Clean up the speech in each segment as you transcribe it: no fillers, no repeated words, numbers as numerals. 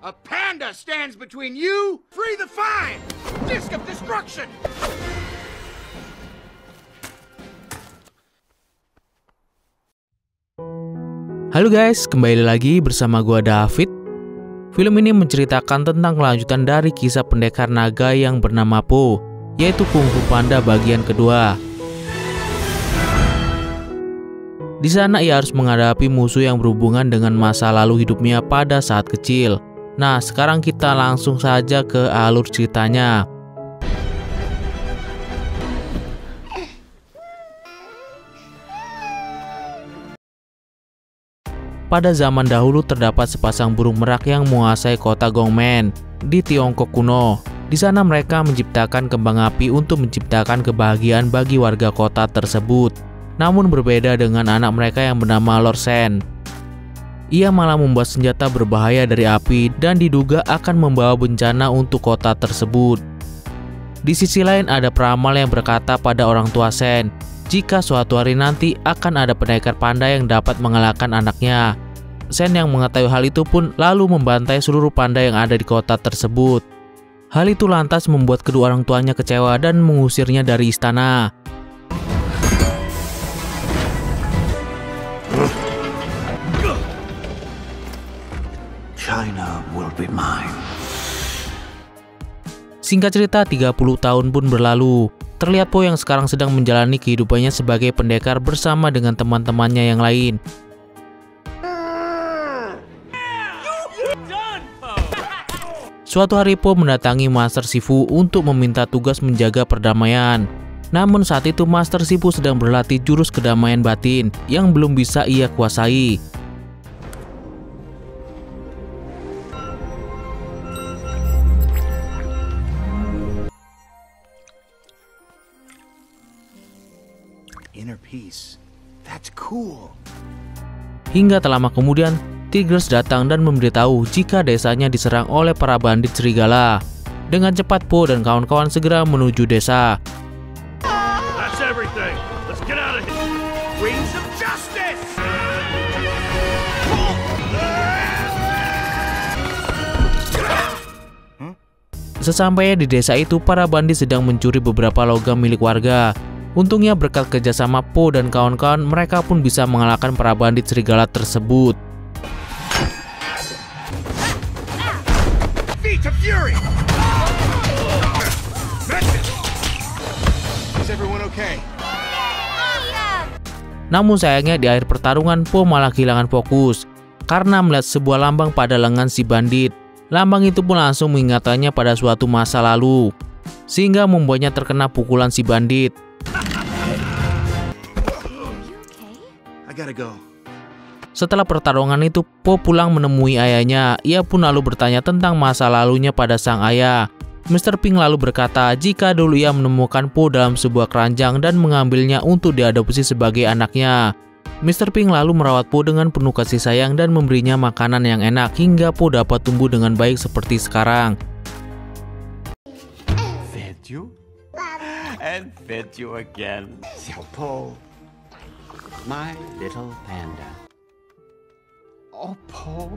A panda stands between you. Free the find. Disc of destruction. Halo guys, kembali lagi bersama gua David. Film ini menceritakan tentang kelanjutan dari kisah pendekar naga yang bernama Po, yaitu Kung Fu Panda bagian kedua. Di sana ia harus menghadapi musuh yang berhubungan dengan masa lalu hidupnya pada saat kecil. Nah, sekarang kita langsung saja ke alur ceritanya. Pada zaman dahulu terdapat sepasang burung merak yang menguasai kota Gongmen di Tiongkok kuno. Di sana mereka menciptakan kembang api untuk menciptakan kebahagiaan bagi warga kota tersebut. Namun berbeda dengan anak mereka yang bernama Lord Shen. Ia malah membuat senjata berbahaya dari api dan diduga akan membawa bencana untuk kota tersebut. Di sisi lain ada peramal yang berkata pada orang tua Shen, jika suatu hari nanti akan ada pendekar panda yang dapat mengalahkan anaknya. Shen yang mengetahui hal itu pun lalu membantai seluruh panda yang ada di kota tersebut. Hal itu lantas membuat kedua orang tuanya kecewa dan mengusirnya dari istana. China will be mine. Singkat cerita, 30 tahun pun berlalu. Terlihat Po yang sekarang sedang menjalani kehidupannya sebagai pendekar bersama dengan teman-temannya yang lain. Suatu hari Po mendatangi Master Shifu untuk meminta tugas menjaga perdamaian. Namun saat itu Master Shifu sedang berlatih jurus kedamaian batin yang belum bisa ia kuasai. Inner peace. That's cool. Hingga tak lama kemudian, Tigers datang dan memberitahu jika desanya diserang oleh para bandit serigala. Dengan cepat Po dan kawan-kawan segera menuju desa. That's everything. Let's get out of here. Wings of justice. Sesampainya di desa itu, para bandit sedang mencuri beberapa logam milik warga. Untungnya berkat kerjasama Po dan kawan-kawan, mereka pun bisa mengalahkan para bandit serigala tersebut. Namun sayangnya di akhir pertarungan Po malah kehilangan fokus karena melihat sebuah lambang pada lengan si bandit. Lambang itu pun langsung mengingatannya pada suatu masa lalu, sehingga membuatnya terkena pukulan si bandit. Setelah pertarungan itu, Po pulang menemui ayahnya. Ia pun lalu bertanya tentang masa lalunya pada sang ayah. Mr. Pink lalu berkata jika dulu ia menemukan Po dalam sebuah keranjang dan mengambilnya untuk diadopsi sebagai anaknya. Mr. Pink lalu merawat Po dengan penuh kasih sayang dan memberinya makanan yang enak hingga Po dapat tumbuh dengan baik seperti sekarang. Fed you and fed you again. Xiao Po, my little panda. Oh, Po.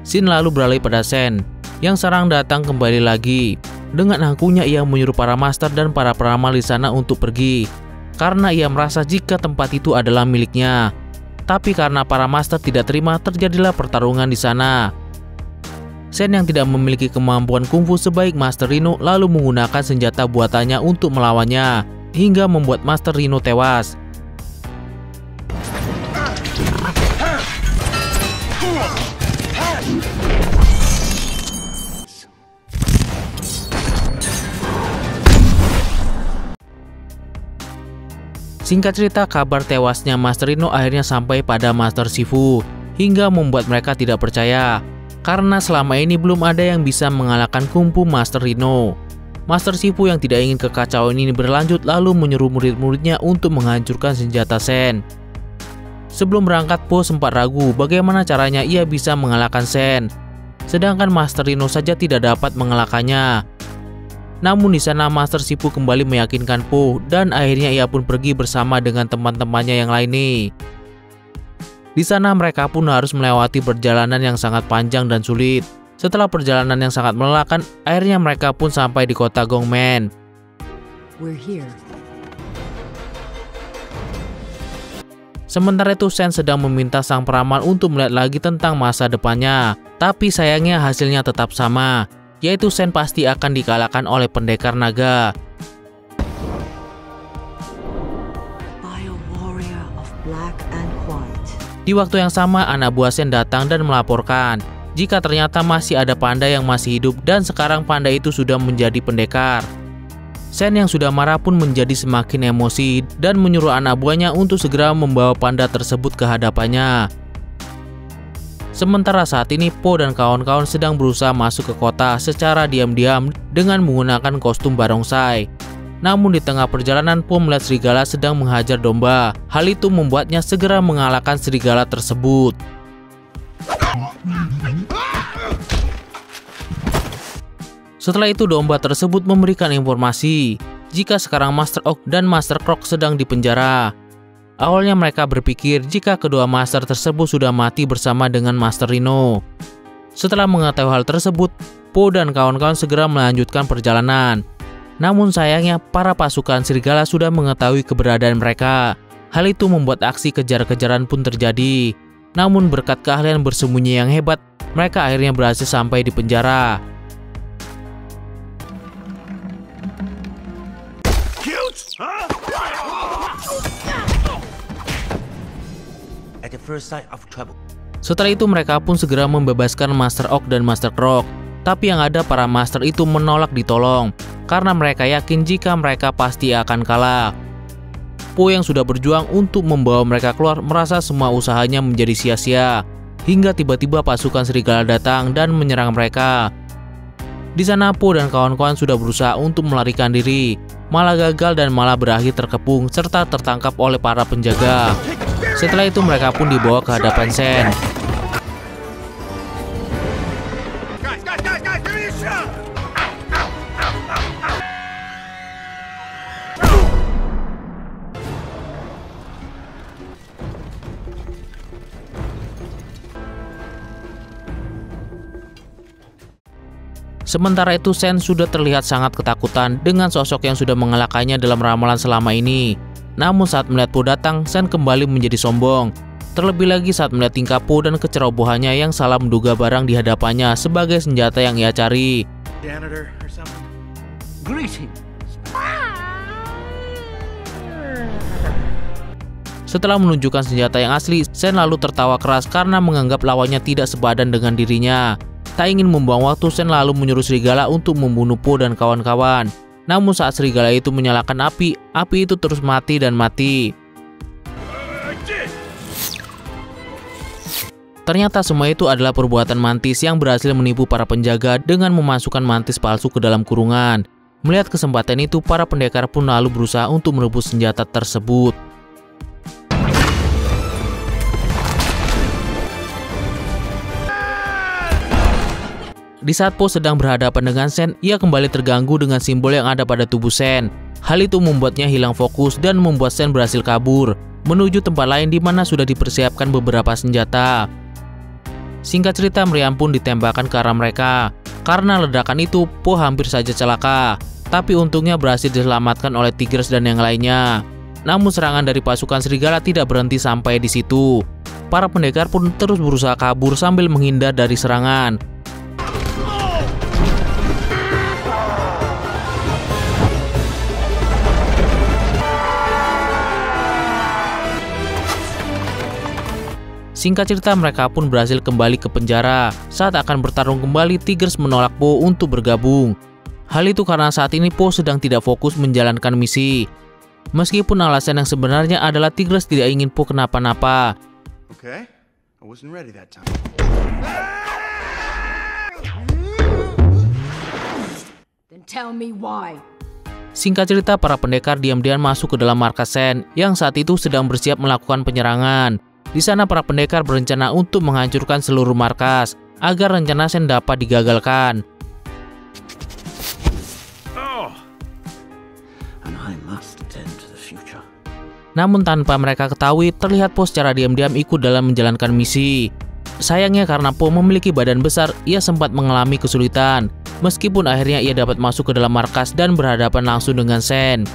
Shin lalu beralih pada Shen yang sekarang datang kembali lagi. Dengan angkuhnya ia menyuruh para master dan para peramal di sana untuk pergi karena ia merasa jika tempat itu adalah miliknya. Tapi karena para master tidak terima, terjadilah pertarungan di sana. Shen yang tidak memiliki kemampuan kungfu sebaik Master Rhino lalu menggunakan senjata buatannya untuk melawannya hingga membuat Master Rhino tewas. Singkat cerita, kabar tewasnya Master Rhino akhirnya sampai pada Master Shifu hingga membuat mereka tidak percaya karena selama ini belum ada yang bisa mengalahkan kungfu Master Rhino. Master Shifu yang tidak ingin kekacauan ini berlanjut lalu menyuruh murid-muridnya untuk menghancurkan senjata Shen. Sebelum berangkat, Po sempat ragu bagaimana caranya ia bisa mengalahkan Shen, sedangkan Master Rhino saja tidak dapat mengalahkannya. Namun di sana Master Shifu kembali meyakinkan Po dan akhirnya ia pun pergi bersama dengan teman-temannya yang lain nih. Di sana mereka pun harus melewati perjalanan yang sangat panjang dan sulit. Setelah perjalanan yang sangat melelahkan, akhirnya mereka pun sampai di kota Gongmen. We're here. Sementara itu Sen sedang meminta sang peramal untuk melihat lagi tentang masa depannya. Tapi sayangnya hasilnya tetap sama, yaitu Sen pasti akan dikalahkan oleh pendekar naga. Di waktu yang sama, anak buah Sen datang dan melaporkan jika ternyata masih ada panda yang masih hidup dan sekarang panda itu sudah menjadi pendekar. Sen yang sudah marah pun menjadi semakin emosi dan menyuruh anak buahnya untuk segera membawa panda tersebut ke hadapannya. Sementara saat ini Po dan kawan-kawan sedang berusaha masuk ke kota secara diam-diam dengan menggunakan kostum barongsai. Namun di tengah perjalanan Po melihat serigala sedang menghajar domba. Hal itu membuatnya segera mengalahkan serigala tersebut. Setelah itu domba tersebut memberikan informasi jika sekarang Master Oak dan Master Croc sedang dipenjara. Awalnya mereka berpikir jika kedua master tersebut sudah mati bersama dengan Master Rhino. Setelah mengetahui hal tersebut, Po dan kawan-kawan segera melanjutkan perjalanan. Namun sayangnya para pasukan serigala sudah mengetahui keberadaan mereka. Hal itu membuat aksi kejar-kejaran pun terjadi. Namun berkat keahlian bersembunyi yang hebat, mereka akhirnya berhasil sampai di penjara. Setelah itu mereka pun segera membebaskan Master Oak dan Master Croc. Tapi yang ada para master itu menolak ditolong karena mereka yakin jika mereka pasti akan kalah. Po yang sudah berjuang untuk membawa mereka keluar merasa semua usahanya menjadi sia-sia. Hingga tiba-tiba pasukan serigala datang dan menyerang mereka. Di sana Po dan kawan-kawan sudah berusaha untuk melarikan diri, malah gagal dan malah berakhir terkepung serta tertangkap oleh para penjaga. Setelah itu mereka pun dibawa ke hadapan Sen. Sementara itu Sen sudah terlihat sangat ketakutan dengan sosok yang sudah mengalahkannya dalam ramalan selama ini. Namun saat melihat Po datang, Sen kembali menjadi sombong. Terlebih lagi saat melihat tingkah Po dan kecerobohannya yang salah menduga barang di hadapannya sebagai senjata yang ia cari. Setelah menunjukkan senjata yang asli, Sen lalu tertawa keras karena menganggap lawannya tidak sepadan dengan dirinya. Tak ingin membuang waktu, Sen lalu menyuruh serigala untuk membunuh Po dan kawan-kawan. Namun saat serigala itu menyalakan api itu terus mati dan mati. Ternyata semua itu adalah perbuatan mantis yang berhasil menipu para penjaga dengan memasukkan mantis palsu ke dalam kurungan. Melihat kesempatan itu, para pendekar pun lalu berusaha untuk merebut senjata tersebut. Di saat Po sedang berhadapan dengan Sen, ia kembali terganggu dengan simbol yang ada pada tubuh Sen. Hal itu membuatnya hilang fokus dan membuat Sen berhasil kabur menuju tempat lain di mana sudah dipersiapkan beberapa senjata. Singkat cerita, meriam pun ditembakkan ke arah mereka. Karena ledakan itu, Po hampir saja celaka. Tapi untungnya berhasil diselamatkan oleh Tigers dan yang lainnya. Namun serangan dari pasukan serigala tidak berhenti sampai di situ. Para pendekar pun terus berusaha kabur sambil menghindar dari serangan. Singkat cerita, mereka pun berhasil kembali ke penjara. Saat akan bertarung kembali, Tigers menolak Po untuk bergabung. Hal itu karena saat ini Po sedang tidak fokus menjalankan misi. Meskipun alasan yang sebenarnya adalah Tigers tidak ingin Po kenapa-napa. Okay, I wasn't ready that time. Then tell me why. Singkat cerita, para pendekar diam-diam masuk ke dalam markas Sen yang saat itu sedang bersiap melakukan penyerangan. Di sana para pendekar berencana untuk menghancurkan seluruh markas agar rencana Sen dapat digagalkan. Namun tanpa mereka ketahui, terlihat Po secara diam-diam ikut dalam menjalankan misi. Sayangnya karena Po memiliki badan besar, ia sempat mengalami kesulitan. Meskipun akhirnya ia dapat masuk ke dalam markas dan berhadapan langsung dengan Sen.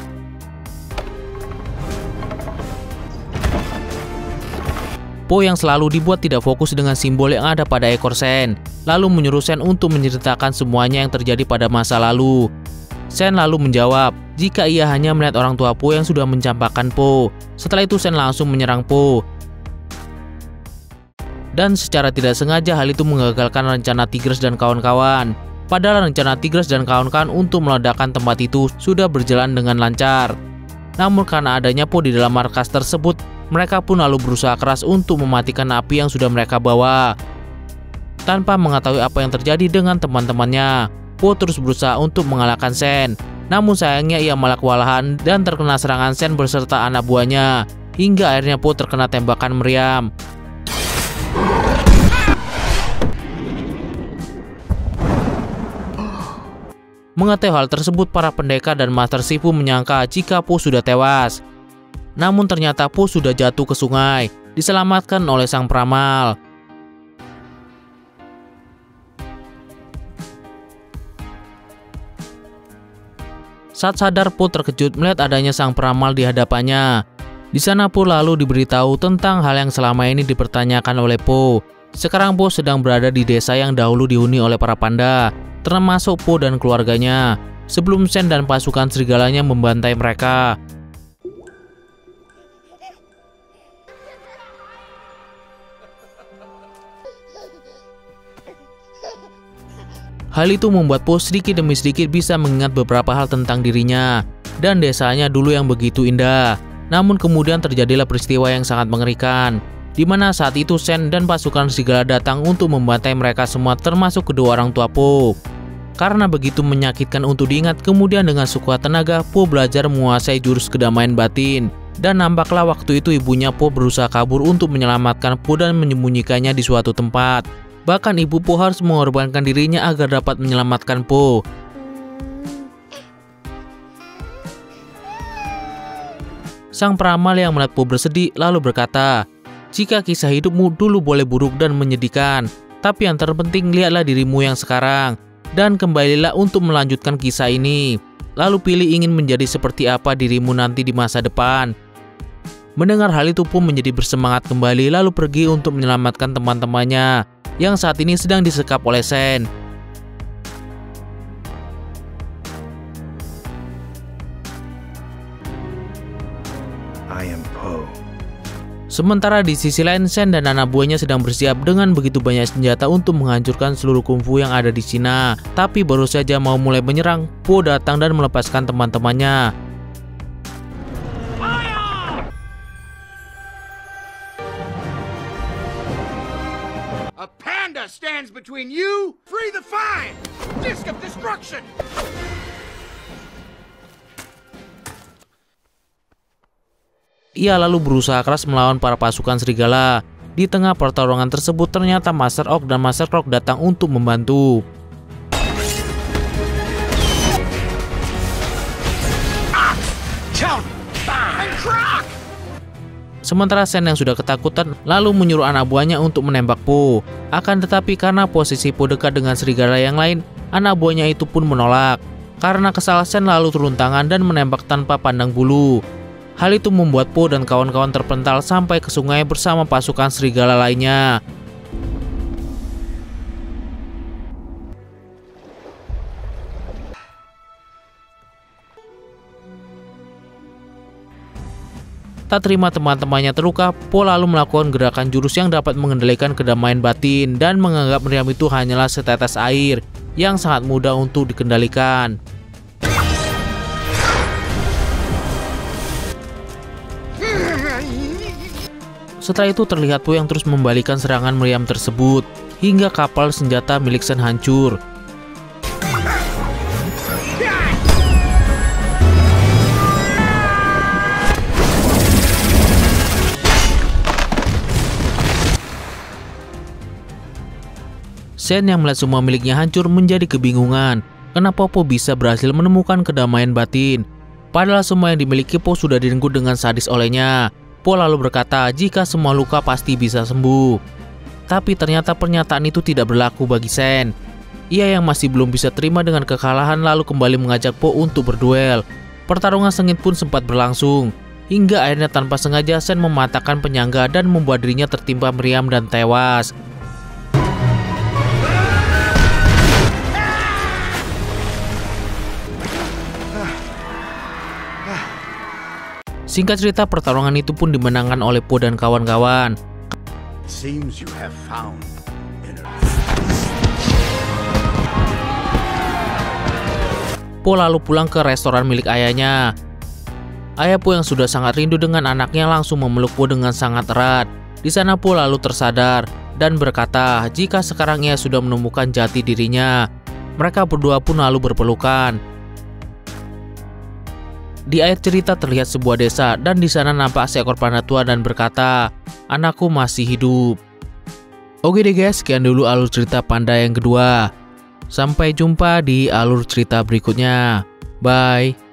Po yang selalu dibuat tidak fokus dengan simbol yang ada pada ekor Sen, lalu menyuruh Sen untuk menceritakan semuanya yang terjadi pada masa lalu. Sen lalu menjawab jika ia hanya melihat orang tua Po yang sudah mencampakkan Po. Setelah itu Sen langsung menyerang Po. Dan secara tidak sengaja hal itu menggagalkan rencana Tigres dan kawan-kawan. Padahal rencana Tigres dan kawan-kawan untuk meledakkan tempat itu sudah berjalan dengan lancar. Namun karena adanya Po di dalam markas tersebut, mereka pun lalu berusaha keras untuk mematikan api yang sudah mereka bawa. Tanpa mengetahui apa yang terjadi dengan teman-temannya, Po terus berusaha untuk mengalahkan Sen. Namun sayangnya ia malah kewalahan dan terkena serangan Sen beserta anak buahnya. Hingga akhirnya Po terkena tembakan meriam. Mengetahui hal tersebut, para pendekar dan Master Shifu menyangka jika Po sudah tewas. Namun ternyata Po sudah jatuh ke sungai, diselamatkan oleh sang peramal. Saat sadar, Po terkejut melihat adanya sang peramal di hadapannya. Di sana Po lalu diberitahu tentang hal yang selama ini dipertanyakan oleh Po. Sekarang Po sedang berada di desa yang dahulu dihuni oleh para panda, termasuk Po dan keluarganya, sebelum Sen dan pasukan serigalanya membantai mereka. Hal itu membuat Po sedikit demi sedikit bisa mengingat beberapa hal tentang dirinya dan desanya dulu yang begitu indah. Namun kemudian terjadilah peristiwa yang sangat mengerikan, di mana saat itu Sen dan pasukan serigala datang untuk membantai mereka semua termasuk kedua orang tua Po. Karena begitu menyakitkan untuk diingat, kemudian dengan sekuat tenaga Po belajar menguasai jurus kedamaian batin. Dan nampaklah waktu itu ibunya Po berusaha kabur untuk menyelamatkan Po dan menyembunyikannya di suatu tempat. Bahkan ibu Po harus mengorbankan dirinya agar dapat menyelamatkan Po. Sang peramal yang melihat Po bersedih lalu berkata, "Jika kisah hidupmu dulu boleh buruk dan menyedihkan, tapi yang terpenting lihatlah dirimu yang sekarang. Dan kembalilah untuk melanjutkan kisah ini. Lalu pilih ingin menjadi seperti apa dirimu nanti di masa depan." Mendengar hal itu Po menjadi bersemangat kembali lalu pergi untuk menyelamatkan teman-temannya yang saat ini sedang disekap oleh Sen. I am Po. Sementara di sisi lain, Sen dan anak buahnya sedang bersiap dengan begitu banyak senjata untuk menghancurkan seluruh kungfu yang ada di Cina. Tapi baru saja mau mulai menyerang, Po datang dan melepaskan teman-temannya. A panda stands between you. Free the five. Disc of destruction. Ia lalu berusaha keras melawan para pasukan serigala. Di tengah pertarungan tersebut ternyata Master Oak dan Master Croc datang untuk membantu. Sementara Sen yang sudah ketakutan lalu menyuruh anak buahnya untuk menembak Po. Akan tetapi karena posisi Po dekat dengan serigala yang lain, anak buahnya itu pun menolak. Karena kesal, Sen lalu turun tangan dan menembak tanpa pandang bulu. Hal itu membuat Po dan kawan-kawan terpental sampai ke sungai bersama pasukan serigala lainnya. Tak terima teman-temannya terluka, Po lalu melakukan gerakan jurus yang dapat mengendalikan kedamaian batin dan menganggap meriam itu hanyalah setetes air yang sangat mudah untuk dikendalikan. Setelah itu terlihat Po yang terus membalikan serangan meriam tersebut hingga kapal senjata milik Sen hancur. Sen yang melihat semua miliknya hancur menjadi kebingungan. Kenapa Po bisa berhasil menemukan kedamaian batin? Padahal semua yang dimiliki Po sudah direnggut dengan sadis olehnya. Po lalu berkata jika semua luka pasti bisa sembuh. Tapi ternyata pernyataan itu tidak berlaku bagi Sen. Ia yang masih belum bisa terima dengan kekalahan lalu kembali mengajak Po untuk berduel. Pertarungan sengit pun sempat berlangsung. Hingga akhirnya tanpa sengaja Sen mematahkan penyangga dan membuat dirinya tertimpa meriam dan tewas. Singkat cerita, pertarungan itu pun dimenangkan oleh Po dan kawan-kawan. Seems you have found inner. Po lalu pulang ke restoran milik ayahnya. Ayah Po yang sudah sangat rindu dengan anaknya langsung memeluk Po dengan sangat erat. Di sana Po lalu tersadar dan berkata jika sekarang ia sudah menemukan jati dirinya. Mereka berdua pun lalu berpelukan. Di akhir cerita terlihat sebuah desa dan di sana nampak seekor panda tua dan berkata, "Anakku masih hidup." Oke deh guys, sekian dulu alur cerita panda yang kedua. Sampai jumpa di alur cerita berikutnya. Bye.